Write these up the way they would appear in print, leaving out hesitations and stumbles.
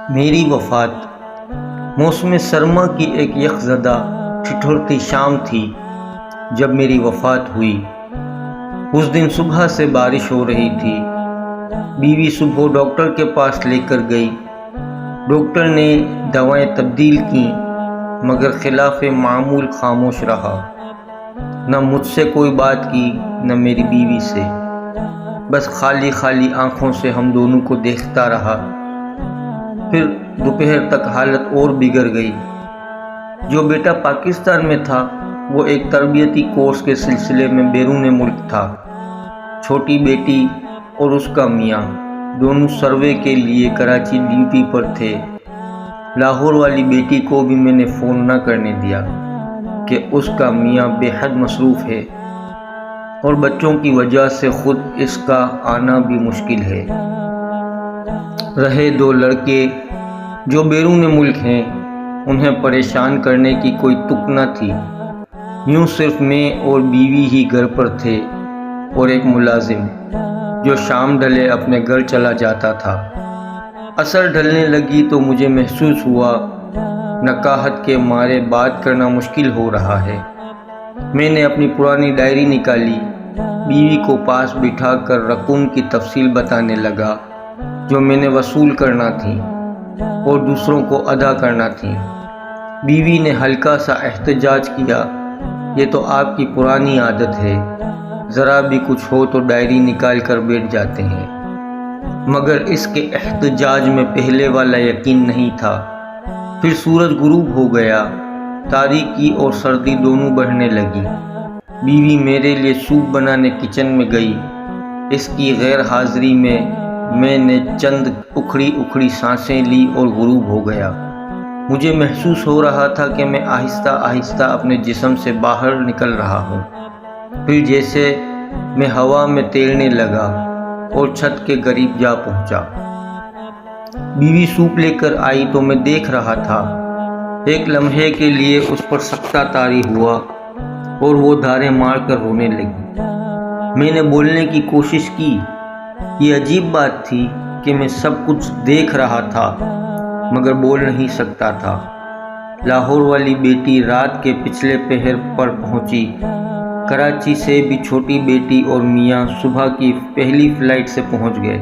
میری وفات موسم سرما کی ایک یکزدہ ٹھٹھرتی شام تھی جب میری وفات ہوئی۔ اس دن صبح سے بارش ہو رہی تھی۔ بیوی صبح ڈاکٹر کے پاس لے کر گئی۔ ڈاکٹر نے دوائیں تبدیل کیں مگر خلاف معمول خاموش رہا۔ نہ مجھ سے کوئی بات کی نہ میری بیوی سے، بس خالی خالی آنکھوں سے ہم دونوں کو دیکھتا رہا۔ پھر دوپہر تک حالت اور بگڑ گئی۔ جو بیٹا پاکستان میں تھا وہ ایک تربیتی کورس کے سلسلے میں بیرون ملک تھا۔ چھوٹی بیٹی اور اس کا میاں دونوں سروے کے لیے کراچی ڈیوٹی پر تھے۔ لاہور والی بیٹی کو بھی میں نے فون نہ کرنے دیا کہ اس کا میاں بے حد مصروف ہے اور بچوں کی وجہ سے خود اس کا آنا بھی مشکل ہے۔ رہے دو لڑکے جو بیرون ملک ہیں، انہیں پریشان کرنے کی کوئی تک نہ تھی۔ یوں صرف میں اور بیوی ہی گھر پر تھے اور ایک ملازم جو شام ڈھلے اپنے گھر چلا جاتا تھا۔ عصر ڈھلنے لگی تو مجھے محسوس ہوا نکاہت کے مارے بات کرنا مشکل ہو رہا ہے۔ میں نے اپنی پرانی ڈائری نکالی، بیوی کو پاس بٹھا کر رقم کی تفصیل بتانے لگا جو میں نے وصول کرنا تھی اور دوسروں کو ادا کرنا تھی۔ بیوی نے ہلکا سا احتجاج کیا، یہ تو آپ کی پرانی عادت ہے، ذرا بھی کچھ ہو تو ڈائری نکال کر بیٹھ جاتے ہیں۔ مگر اس کے احتجاج میں پہلے والا یقین نہیں تھا۔ پھر سورج غروب ہو گیا، تاریکی اور سردی دونوں بڑھنے لگی۔ بیوی میرے لیے سوپ بنانے کچن میں گئی۔ اس کی غیر حاضری میں نے چند اکھڑی سانسیں لی اور غروب ہو گیا۔ مجھے محسوس ہو رہا تھا کہ میں آہستہ آہستہ اپنے جسم سے باہر نکل رہا ہوں۔ پھر جیسے میں ہوا میں تیرنے لگا اور چھت کے قریب جا پہنچا۔ بیوی سوپ لے کر آئی تو میں دیکھ رہا تھا۔ ایک لمحے کے لیے اس پر سکتہ طاری ہوا اور وہ دھاریں مار کر رونے لگی۔ میں نے بولنے کی کوشش کی۔ یہ عجیب بات تھی کہ میں سب کچھ دیکھ رہا تھا مگر بول نہیں سکتا تھا۔ لاہور والی بیٹی رات کے پچھلے پہر پر پہنچی۔ کراچی سے بھی چھوٹی بیٹی اور میاں صبح کی پہلی فلائٹ سے پہنچ گئے۔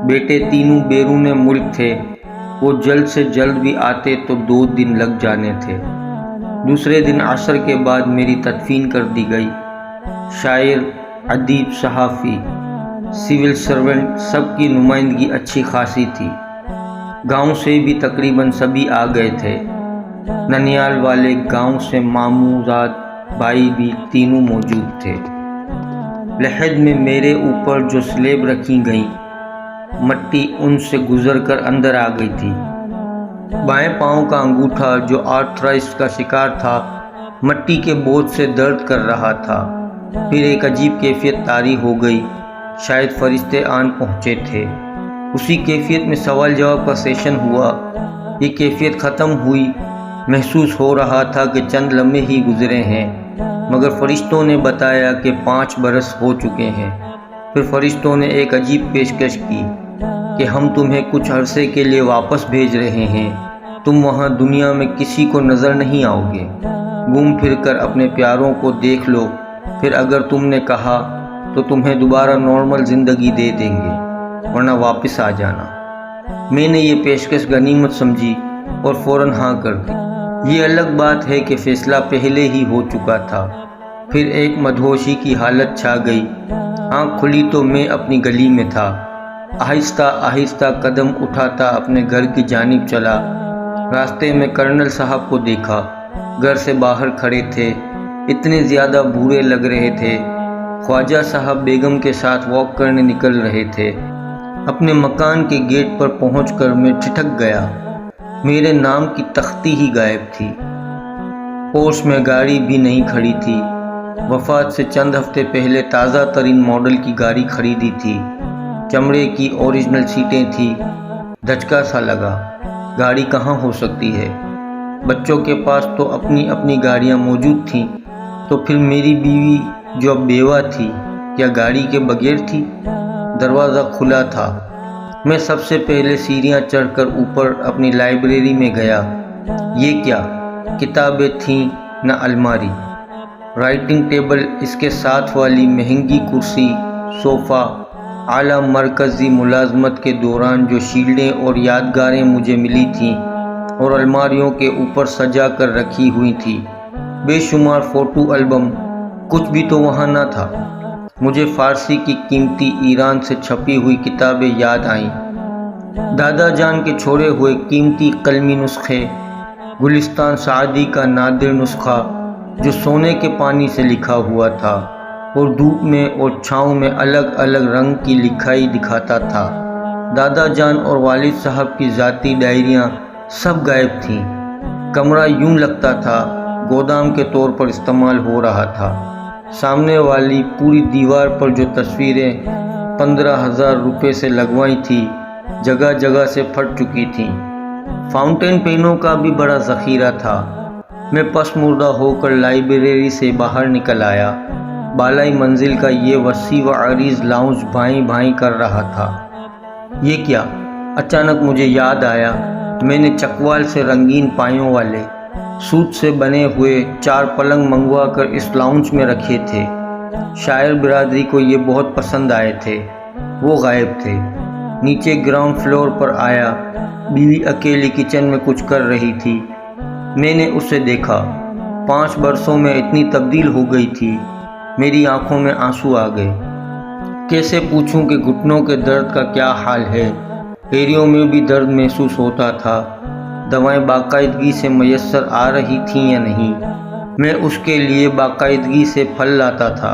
بیٹے تینوں بیرون ملک تھے، وہ جلد سے جلد بھی آتے تو 2 دن لگ جانے تھے۔ دوسرے دن عصر کے بعد میری تدفین کر دی گئی۔ شاعر، ادیب، صحافی، سول سرونٹ سب کی نمائندگی اچھی خاصی تھی۔ گاؤں سے بھی تقریباً سبھی آ گئے تھے۔ ننیال والے گاؤں سے ماموں زاد بھائی بھی تینوں موجود تھے۔ لحد میں میرے اوپر جو سلیب رکھی گئیں، مٹی ان سے گزر کر اندر آ گئی تھی۔ بائیں پاؤں کا انگوٹھا جو آرتھرائٹس کا شکار تھا، مٹی کے بوجھ سے درد کر رہا تھا۔ پھر ایک عجیب کیفیت طاری ہو گئی، شاید فرشتے آن پہنچے تھے۔ اسی کیفیت میں سوال جواب کا سیشن ہوا۔ یہ کیفیت ختم ہوئی، محسوس ہو رہا تھا کہ چند لمحے ہی گزرے ہیں، مگر فرشتوں نے بتایا کہ 5 برس ہو چکے ہیں۔ پھر فرشتوں نے ایک عجیب پیشکش کی کہ ہم تمہیں کچھ عرصے کے لیے واپس بھیج رہے ہیں، تم وہاں دنیا میں کسی کو نظر نہیں آؤ گے، گھوم پھر کر اپنے پیاروں کو دیکھ لو، پھر اگر تم نے کہا تو تمہیں دوبارہ نارمل زندگی دے دیں گے، ورنہ واپس آ جانا۔ میں نے یہ پیشکش غنیمت سمجھی اور فوراً ہاں کر دی۔ یہ الگ بات ہے کہ فیصلہ پہلے ہی ہو چکا تھا۔ پھر ایک مدہوشی کی حالت چھا گئی۔ آنکھ کھلی تو میں اپنی گلی میں تھا۔ آہستہ آہستہ قدم اٹھاتا اپنے گھر کی جانب چلا۔ راستے میں کرنل صاحب کو دیکھا، گھر سے باہر کھڑے تھے، اتنے زیادہ بھورے لگ رہے تھے۔ خواجہ صاحب بیگم کے ساتھ واک کرنے نکل رہے تھے۔ اپنے مکان کے گیٹ پر پہنچ کر میں ٹھٹک گیا۔ میرے نام کی تختی ہی غائب تھی۔ پورش میں گاڑی بھی نہیں کھڑی تھی۔ وفات سے چند ہفتے پہلے تازہ ترین ماڈل کی گاڑی خریدی تھی، چمڑے کی اوریجنل سیٹیں تھیں۔ دھچکا سا لگا، گاڑی کہاں ہو سکتی ہے؟ بچوں کے پاس تو اپنی اپنی گاڑیاں موجود تھیں، تو پھر میری بیوی جو اب بیوہ تھی کیا گاڑی کے بغیر تھی؟ دروازہ کھلا تھا، میں سب سے پہلے سیڑھیاں چڑھ کر اوپر اپنی لائبریری میں گیا۔ یہ کیا کتابیں تھیں نہ الماری، رائٹنگ ٹیبل، اس کے ساتھ والی مہنگی کرسی، صوفہ، اعلیٰ مرکزی ملازمت کے دوران جو شیلڈیں اور یادگاریں مجھے ملی تھیں اور الماریوں کے اوپر سجا کر رکھی ہوئی تھی، بے شمار فوٹو البم، کچھ بھی تو وہاں نہ تھا۔ مجھے فارسی کی قیمتی ایران سے چھپی ہوئی کتابیں یاد آئیں، دادا جان کے چھوڑے ہوئے قیمتی قلمی نسخے، گلستان سعدی کا نادر نسخہ جو سونے کے پانی سے لکھا ہوا تھا اور دھوپ میں اور چھاؤں میں الگ الگ رنگ کی لکھائی دکھاتا تھا۔ دادا جان اور والد صاحب کی ذاتی ڈائریاں سب غائب تھیں۔ کمرہ یوں لگتا تھا گودام کے طور پر استعمال ہو رہا تھا۔ سامنے والی پوری دیوار پر جو تصویریں 15,000 روپے سے لگوائی تھی جگہ جگہ سے پھٹ چکی تھیں۔ فاؤنٹین پینوں کا بھی بڑا ذخیرہ تھا۔ میں پس مردہ ہو کر لائبریری سے باہر نکل آیا۔ بالائی منزل کا یہ وسیع و عریض لاؤنج بھائیں بھائیں کر رہا تھا۔ یہ کیا؟ اچانک مجھے یاد آیا، میں نے چکوال سے رنگین پائیوں والے سوت سے بنے ہوئے 4 پلنگ منگوا کر اس لاؤنج میں رکھے تھے۔ شاعر برادری کو یہ بہت پسند آئے تھے۔ وہ غائب تھے۔ نیچے گراؤنڈ فلور پر آیا۔ بیوی اکیلی کچن میں کچھ کر رہی تھی۔ میں نے اسے دیکھا، 5 برسوں میں اتنی تبدیل ہو گئی تھی۔ میری آنکھوں میں آنسو آ گئے۔ کیسے پوچھوں کہ گھٹنوں کے درد کا کیا حال ہے؟ ایڑیوں میں بھی درد محسوس ہوتا تھا۔ دوائیں باقاعدگی سے میسر آ رہی تھیں یا نہیں؟ میں اس کے لیے باقاعدگی سے پھل لاتا تھا۔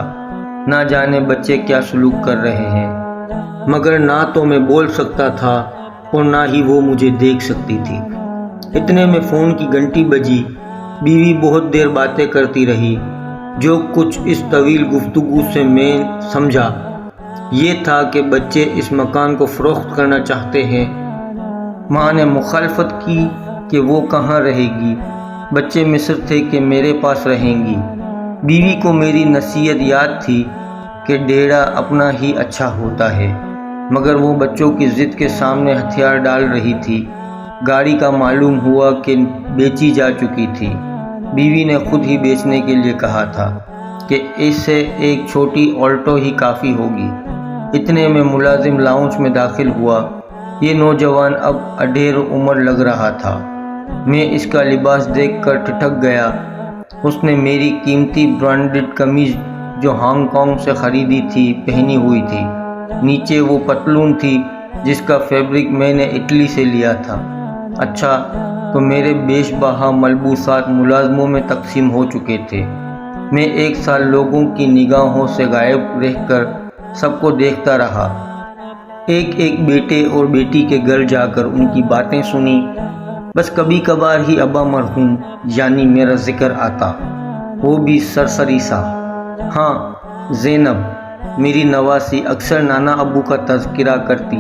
نہ جانے بچے کیا سلوک کر رہے ہیں، مگر نہ تو میں بول سکتا تھا اور نہ ہی وہ مجھے دیکھ سکتی تھی۔ اتنے میں فون کی گھنٹی بجی۔ بیوی بہت دیر باتیں کرتی رہی۔ جو کچھ اس طویل گفتگو سے میں سمجھا یہ تھا کہ بچے اس مکان کو فروخت کرنا چاہتے ہیں۔ ماں نے مخالفت کی کہ وہ کہاں رہے گی، بچے مصر تھے کہ میرے پاس رہیں گی۔ بیوی کو میری نصیحت یاد تھی کہ ڈیڑا اپنا ہی اچھا ہوتا ہے، مگر وہ بچوں کی ضد کے سامنے ہتھیار ڈال رہی تھی۔ گاڑی کا معلوم ہوا کہ بیچی جا چکی تھی۔ بیوی نے خود ہی بیچنے کے لیے کہا تھا کہ اس سے ایک چھوٹی آلٹو ہی کافی ہوگی۔ اتنے میں ملازم لاؤنج میں داخل ہوا۔ یہ نوجوان اب اڈھیر عمر لگ رہا تھا۔ میں اس کا لباس دیکھ کر ٹھٹک گیا۔ اس نے میری قیمتی برانڈڈ قمیض جو ہانگ کانگ سے خریدی تھی پہنی ہوئی تھی۔ نیچے وہ پتلون تھی جس کا فیبرک میں نے اٹلی سے لیا تھا۔ اچھا تو میرے بیش بہا ملبوسات ملازموں میں تقسیم ہو چکے تھے۔ میں 1 سال لوگوں کی نگاہوں سے غائب رہ کر سب کو دیکھتا رہا۔ ایک ایک بیٹے اور بیٹی کے گھر جا کر ان کی باتیں سنی۔ بس کبھی کبھار ہی ابا مرحوم یعنی میرا ذکر آتا، وہ بھی سرسری سا۔ ہاں، زینب میری نواسی اکثر نانا ابو کا تذکرہ کرتی۔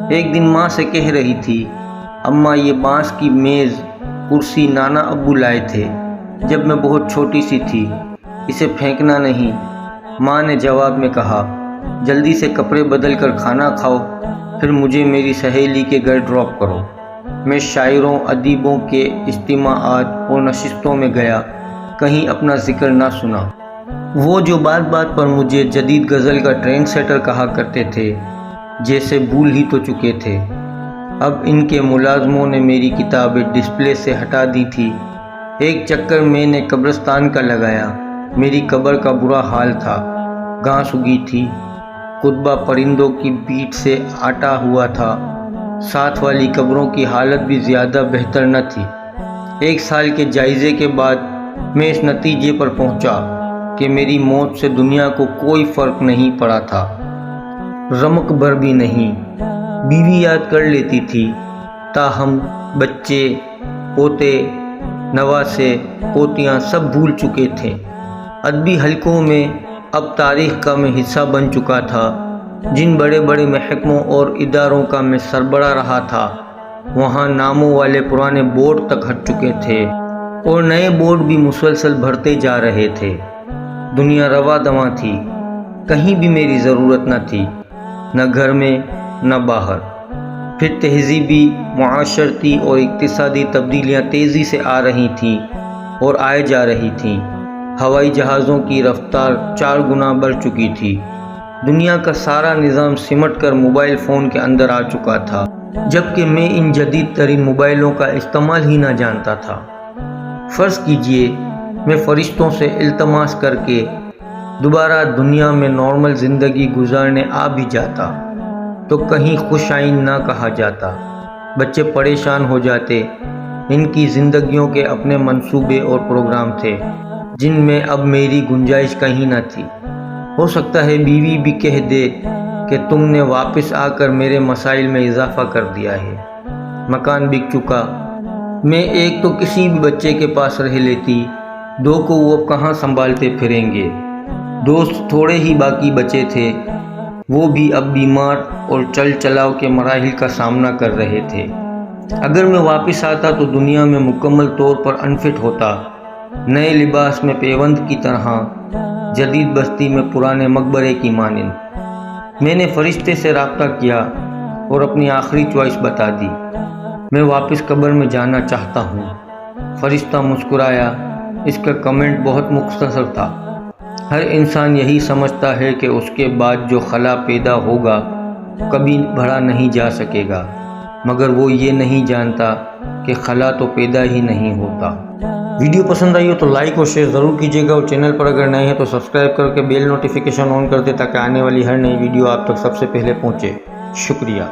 ایک دن ماں سے کہہ رہی تھی، اماں یہ بانس کی میز کرسی نانا ابو لائے تھے جب میں بہت چھوٹی سی تھی، اسے پھینکنا نہیں۔ ماں نے جواب میں کہا، جلدی سے کپڑے بدل کر کھانا کھاؤ، پھر مجھے میری سہیلی کے گھر ڈراپ کرو۔ میں شاعروں ادیبوں کے اجتماعات اور نشستوں میں گیا، کہیں اپنا ذکر نہ سنا۔ وہ جو بات بات پر مجھے جدید غزل کا ٹرینڈ سیٹر کہا کرتے تھے جیسے بھول ہی تو چکے تھے۔ اب ان کے ملازموں نے میری کتابیں ڈسپلے سے ہٹا دی تھی۔ ایک چکر میں نے قبرستان کا لگایا۔ میری قبر کا برا حال تھا، گھاس اگی تھی، کتبہ پرندوں کی بیٹ سے آٹا ہوا تھا۔ ساتھ والی قبروں کی حالت بھی زیادہ بہتر نہ تھی۔ 1 سال کے جائزے کے بعد میں اس نتیجے پر پہنچا کہ میری موت سے دنیا کو کوئی فرق نہیں پڑا تھا، رمق بھر بھی نہیں۔ بیوی یاد کر لیتی تھی، تاہم بچے، پوتے، نواسے، پوتیاں سب بھول چکے تھے۔ ادبی حلقوں میں اب تاریخ کا میں حصہ بن چکا تھا۔ جن بڑے بڑے محکموں اور اداروں کا میں سربراہ رہا تھا، وہاں ناموں والے پرانے بورڈ تک ہٹ چکے تھے اور نئے بورڈ بھی مسلسل بھرتے جا رہے تھے۔ دنیا رواں دواں تھی، کہیں بھی میری ضرورت نہ تھی، نہ گھر میں نہ باہر۔ پھر تہذیبی، معاشرتی اور اقتصادی تبدیلیاں تیزی سے آ رہی تھیں اور آئے جا رہی تھیں۔ ہوائی جہازوں کی رفتار 4 گنا بڑھ چکی تھی۔ دنیا کا سارا نظام سمٹ کر موبائل فون کے اندر آ چکا تھا، جبکہ میں ان جدید ترین موبائلوں کا استعمال ہی نہ جانتا تھا۔ فرض کیجئے میں فرشتوں سے التماس کر کے دوبارہ دنیا میں نارمل زندگی گزارنے آ بھی جاتا تو کہیں خوش آئند نہ کہا جاتا، بچے پریشان ہو جاتے۔ ان کی زندگیوں کے اپنے منصوبے اور پروگرام تھے جن میں اب میری گنجائش کہیں نہ تھی۔ ہو سکتا ہے بیوی بھی کہہ دے کہ تم نے واپس آ کر میرے مسائل میں اضافہ کر دیا ہے۔ مکان بک چکا، میں ایک تو کسی بھی بچے کے پاس رہ لیتی، 2 کو وہ اب کہاں سنبھالتے پھریں گے۔ دوست تھوڑے ہی باقی بچے تھے، وہ بھی اب بیمار اور چل چلاؤ کے مراحل کا سامنا کر رہے تھے۔ اگر میں واپس آتا تو دنیا میں مکمل طور پر انفٹ ہوتا، نئے لباس میں پیوند کی طرح، جدید بستی میں پرانے مقبرے کی مانند۔ میں نے فرشتے سے رابطہ کیا اور اپنی آخری چوائس بتا دی، میں واپس قبر میں جانا چاہتا ہوں۔ فرشتہ مسکرایا۔ اس کا کمنٹ بہت مختصر تھا۔ ہر انسان یہی سمجھتا ہے کہ اس کے بعد جو خلا پیدا ہوگا کبھی بھرا نہیں جا سکے گا، مگر وہ یہ نہیں جانتا کہ خلا تو پیدا ہی نہیں ہوتا۔ ویڈیو پسند آئی ہو تو لائک اور شیئر ضرور کیجیے گا، اور چینل پر اگر نئے ہیں تو سبسکرائب کر کے بیل نوٹیفیکیشن آن کر دیں تاکہ آنے والی ہر نئی ویڈیو آپ تک سب سے پہلے پہنچے۔ شکریہ۔